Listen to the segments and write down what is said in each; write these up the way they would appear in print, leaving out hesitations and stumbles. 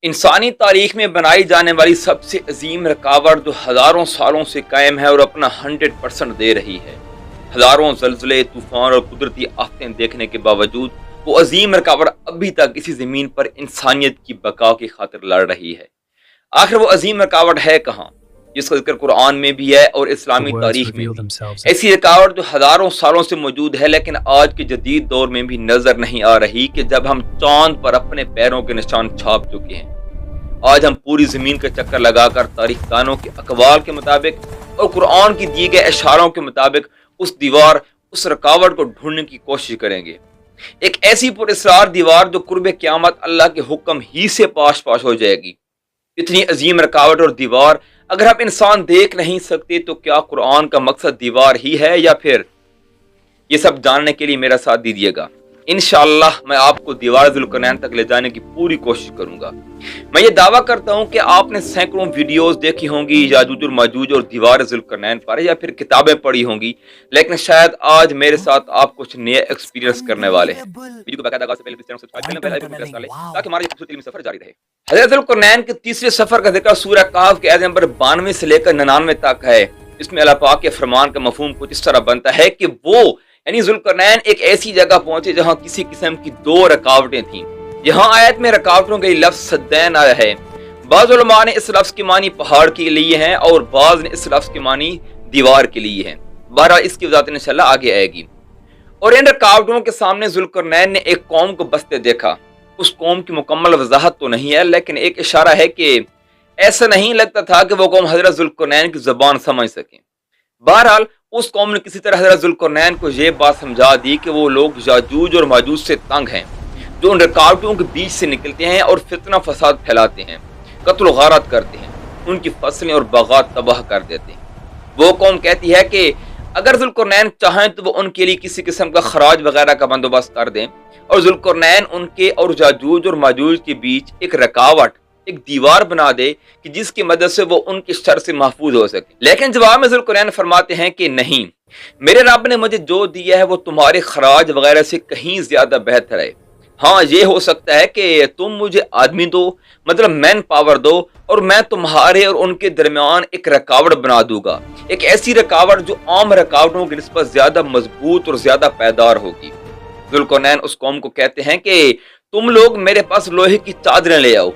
انسانی تاریخ میں بنائی جانے والی سب سے عظیم رکاوٹ جو ہزاروں سالوں سے قائم ہے اور اپنا 100% دے رہی ہے۔ ہزاروں زلزلے، طوفان اور قدرتی آفتیں دیکھنے کے باوجود وہ عظیم رکاوٹ ابھی تک اسی زمین پر انسانیت کی بقا کی خاطر لڑ رہی ہے۔ آخر وہ عظیم رکاوٹ ہے کہاں، جس کا ذکر قرآن میں بھی ہے اور اسلامی تاریخ میں بھی؟ ایسی رکاوٹ جو ہزاروں سالوں سے موجود ہے لیکن آج کے جدید دور میں بھی نظر نہیں آ رہی، کہ جب ہم چاند پر اپنے پیروں کے نشان چھاپ چکے ہیں، آج ہم پوری زمین کا چکر لگا کر تاریخ دانوں کے اقوال کے مطابق اور قرآن کی دیے گئے اشاروں کے مطابق اس دیوار، اس رکاوٹ کو ڈھونڈنے کی کوشش کریں گے۔ ایک ایسی پر اسرار دیوار جو قرب قیامت اللہ کے حکم ہی سے پاش پاش ہو جائے گی۔ اتنی عظیم رکاوٹ اور دیوار اگر ہم انسان دیکھ نہیں سکتے تو کیا قرآن کا مقصد دیوار ہی ہے یا پھر؟ یہ سب جاننے کے لیے میرا ساتھ دیجیے گا۔ انشاءاللہ میں آپ کو دیوار ذوالقرنین تک لے جانے کی پوری کوشش کروں گا۔ میں یہ دعویٰ کرتا ہوں کہ آپ نے سینکڑوں ویڈیوز دیکھی ہوں گی یاجوج اور ماجوج اور دیوار ذوالقرنین پر، یا پھر کتابیں پڑھی ہوں گی، لیکن شاید آج میرے ساتھ آپ کچھ نئے ایکسپیرینس کرنے والے ہیں۔ ویڈیو کو باقاعدہ سے پہلے چینل سبسکرائب کریں، بیل آئیکن کو پریس کر لیں تاکہ ہمارا یہ خوبصورت علمی سفر جاری رہے۔ حضرت ذوالقرنین کے تیسرے سفر کا ذکر سورہ کہف کے آیت نمبر 92 سے لے کر 99 تک ہے۔ اس میں اللہ پاک کے فرمان کا مفہوم کچھ اس طرح بنتا ہے کہ وہ یعنی ذوالقرنین ایک ایسی جگہ پہنچے جہاں کسی قسم کی دو رکاوٹیں تھیں۔ یہاں آیت میں رکاوٹوں کا لفظ سدین آیا ہے۔ بعض علماء نے اس لفظ کی معنی پہاڑ کے لیے ہیں اور بعض نے اس لفظ کی معنی دیوار کے لیے ہیں۔ بہرحال اس کی وضاحت انشاءاللہ آگے آئے گی۔ اور ان رکاوٹوں کے سامنے ذوالقرنین نے ایک قوم کو بستے دیکھا۔ اس قوم کی مکمل وضاحت تو نہیں ہے، لیکن ایک اشارہ ہے کہ ایسا نہیں لگتا تھا کہ وہ قوم حضرت ذوالقرنین کی زبان سمجھ سکیں۔ بہرحال اس قوم نے کسی طرح حضرت ذوالقرنین کو یہ بات سمجھا دی کہ وہ لوگ یاجوج اور ماجوج سے تنگ ہیں، جو ان رکاوٹوں کے بیچ سے نکلتے ہیں اور فتنہ فساد پھیلاتے ہیں، قتل و غارت کرتے ہیں، ان کی فصلیں اور باغات تباہ کر دیتے ہیں۔ وہ قوم کہتی ہے کہ اگر ذوالقرنین چاہیں تو وہ ان کے لیے کسی قسم کا خراج وغیرہ کا بندوبست کر دیں، اور ذوالقرنین ان کے اور یاجوج اور ماجوج کے بیچ ایک رکاوٹ، ایک دیوار بنا دے کہ جس کی مدد سے وہ ان کے شر سے محفوظ ہو سکے۔ لیکن جواب میں ذوالقرنین فرماتے ہیں کہ نہیں، میرے رب نے مجھے جو دیا ہے وہ تمہارے خراج وغیرہ سے کہیں زیادہ بہتر ہے۔ ہاں یہ ہو سکتا ہے کہ تم مجھے آدمی دو، مطلب مین پاور دو، اور میں تمہارے اور ان کے درمیان ایک رکاوٹ بنا دوں گا، ایک ایسی رکاوٹ جو عام رکاوٹوں کی نسبت زیادہ مضبوط اور زیادہ پائیدار ہوگی۔ ذوالقرنین اس قوم کو کہتے ہیں کہ تم لوگ میرے پاس لوہے کی چادریں لے آؤ۔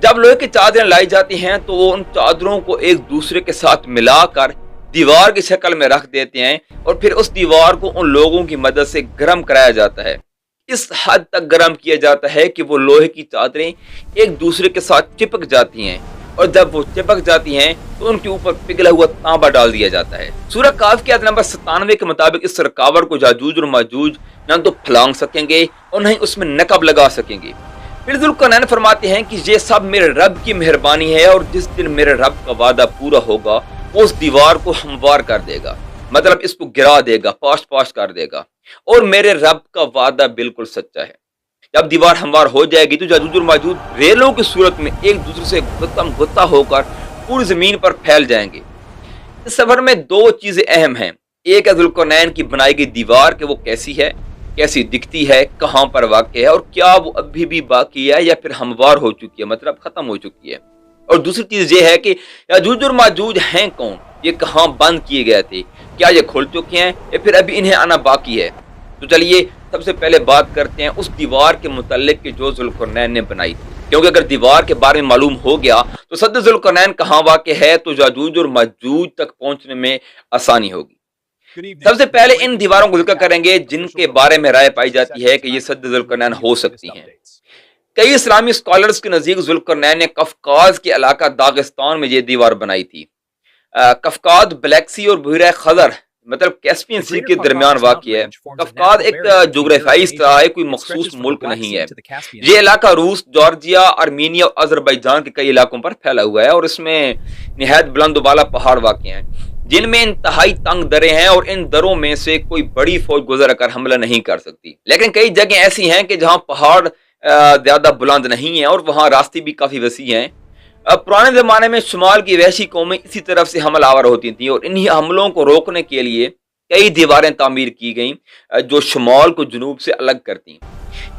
جب لوہے کی چادریں لائی جاتی ہیں تو وہ ان چادروں کو ایک دوسرے کے ساتھ ملا کر دیوار کی شکل میں رکھ دیتے ہیں، اور پھر اس دیوار کو ان لوگوں کی مدد سے گرم کرایا جاتا ہے۔ اس حد تک گرم کیا جاتا ہے کہ وہ لوہے کی چادریں ایک دوسرے کے ساتھ چپک جاتی ہیں، اور جب وہ چپک جاتی ہیں تو ان کے اوپر پگھلا ہوا تانبا ڈال دیا جاتا ہے۔ سورہ کہف کی آیت نمبر 97 کے مطابق اس رکاوٹ کو یاجوج اور ماجوج نہ تو پھلانگ سکیں گے اور نہ ہی اس میں نقب لگا سکیں گے۔ پھر ذوالقرنین فرماتے ہیں کہ یہ سب میرے رب کی مہربانی ہے، اور جس دن میرے رب کا وعدہ پورا ہوگا وہ اس دیوار کو ہموار کر دے گا، مطلب اس کو گرا دے گا، پاش پاش کر دے گا، اور میرے رب کا وعدہ بالکل سچا ہے۔ جب دیوار ہموار ہو جائے گی تو یاجوج اور ماجوج ریلوں کی صورت میں ایک دوسرے سے گتم گتا ہو کر پوری زمین پر پھیل جائیں گے۔ اس سفر میں دو چیزیں اہم ہیں۔ ایک ہے ذوالقرنین کی بنائی گئی دیوار کہ وہ کیسی ہے، کیسی دکھتی ہے، کہاں پر واقع ہے، اور کیا وہ ابھی بھی باقی ہے یا پھر ہموار ہو چکی ہے، مطلب ختم ہو چکی ہے۔ اور دوسری چیز یہ ہے کہ یاجوج اور ماجوج ہیں کون، یہ کہاں بند کیے گئے تھے، کیا یہ کھل چکے ہیں یا پھر ابھی انہیں آنا باقی ہے۔ تو چلیے سب سے پہلے بات کرتے ہیں اس دیوار کے متعلق کہ جو ذوالقرنین نے بنائی تھی، کیونکہ اگر دیوار کے بارے میں معلوم ہو گیا تو صد ذوالقرنین کہاں واقع ہے تو یاجوج اور ماجوج تک پہنچنے میں آسانی ہوگی۔ سب سے پہلے ان دیواروں کو ذکر کریں گے جن کے بارے میں رائے پائی جاتی ہے کہ یہ سد ذوالقرنین ہو سکتی ہیں۔ کئی اسلامی اسکالرز کے نزدیک ذوالقرنین نے قفقاز کے علاقہ داغستان میں یہ دیوار بنائی تھی۔ قفقاز بلیک سی اور بحیرہ خزر مطلب کیسپین سی کے درمیان واقع ہے۔ قفقاز ایک جغرافیائی اصطلاح ہے، کوئی مخصوص ملک نہیں ہے۔ یہ علاقہ روس، جارجیا، آرمینیا اور آذربائیجان کے کئی علاقوں پر پھیلا ہوا ہے، اور اس میں نہایت بلند و بالا پہاڑ واقع ہیں جن میں انتہائی تنگ دریں ہیں، اور ان دروں میں سے کوئی بڑی فوج گزر کر حملہ نہیں کر سکتی۔ لیکن کئی جگہیں ایسی ہیں کہ جہاں پہاڑ زیادہ بلند نہیں ہیں اور وہاں راستے بھی کافی وسیع ہیں۔ پرانے زمانے میں شمال کی وحشی قومیں اسی طرف سے حمل آور ہوتی تھیں، اور انہی حملوں کو روکنے کے لیے کئی دیواریں تعمیر کی گئیں جو شمال کو جنوب سے الگ کرتی ہیں۔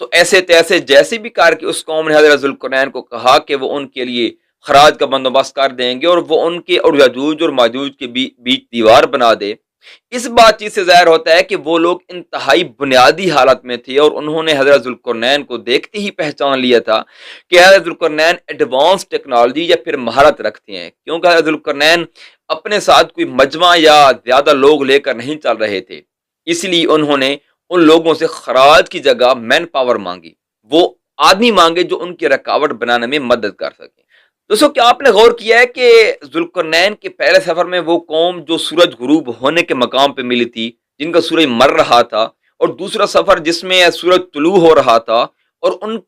تو ایسے تیسے جیسے بھی کار کی اس قوم نے حضرت ذوالقرنین کو کہا کہ وہ ان کے لیے خراج کا بندوبست کر دیں گے اور وہ ان کے اور یاجوج اور ماجوج کے بیچ دیوار بنا دے، اس بات چیز سے ظاہر ہوتا ہے کہ وہ لوگ انتہائی بنیادی حالت میں تھے اور انہوں نے حضرت ذوالقرنین کو دیکھتے ہی پہچان لیا تھا کہ حضرت ذوالقرنین ایڈوانس ٹیکنالوجی یا پھر مہارت رکھتے ہیں، کیونکہ حضرت ذوالقرنین اپنے ساتھ کوئی مجمع یا زیادہ لوگ لے کر نہیں چل رہے تھے، اس لیے انہوں نے ان لوگوں سے خراج کی جگہ مین پاور مانگی، وہ آدمی مانگے جو ان کی رکاوٹ بنانے میں مدد کر سکے۔ دوستو کیا آپ نے غور کیا ہے کہ ذوالقرنین کے پہلے سفر میں وہ قوم جو سورج غروب ہونے کے مقام پہ ملی تھی، جن کا سورج مر رہا تھا، اور دوسرا سفر جس میں سورج طلوع ہو رہا تھا اور ان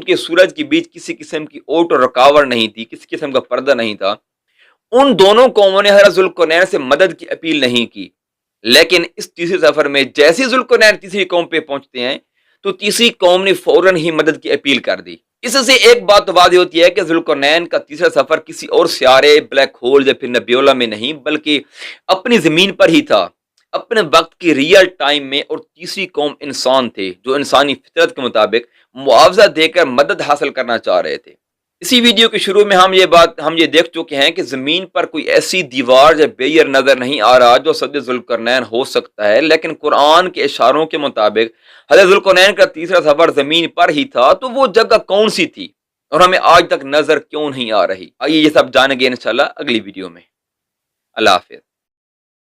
کے سورج کے بیچ کسی قسم کی اوٹ اور رکاوٹ نہیں تھی، کسی قسم کا پردہ نہیں تھا، ان دونوں قوموں نے حضرت ذوالقرنین سے مدد کی اپیل نہیں کی، لیکن اس تیسرے سفر میں جیسے ذوالقرنین تیسری قوم پہ پہنچتے ہیں تو تیسری قوم نے فوراً ہی مدد کی اپیل کر دی۔ اس سے ایک بات تو واضح ہوتی ہے کہ ذوالقرنین کا تیسرا سفر کسی اور سیارے، بلیک ہول یا پھر نبیولا میں نہیں بلکہ اپنی زمین پر ہی تھا، اپنے وقت کی ریئل ٹائم میں، اور تیسری قوم انسان تھے جو انسانی فطرت کے مطابق معاوضہ دے کر مدد حاصل کرنا چاہ رہے تھے۔ اسی ویڈیو کے شروع میں ہم یہ دیکھ چکے ہیں کہ زمین پر کوئی ایسی دیوار یا بیئر نظر نہیں آ رہا جو صد ذوالقرنین ہو سکتا ہے، لیکن قرآن کے اشاروں کے مطابق حضرت ذوالقرنین کا تیسرا سفر زمین پر ہی تھا، تو وہ جگہ کون سی تھی اور ہمیں آج تک نظر کیوں نہیں آ رہی؟ آئیے یہ سب جانیں گے انشاءاللہ اگلی ویڈیو میں۔ اللہ حافظ۔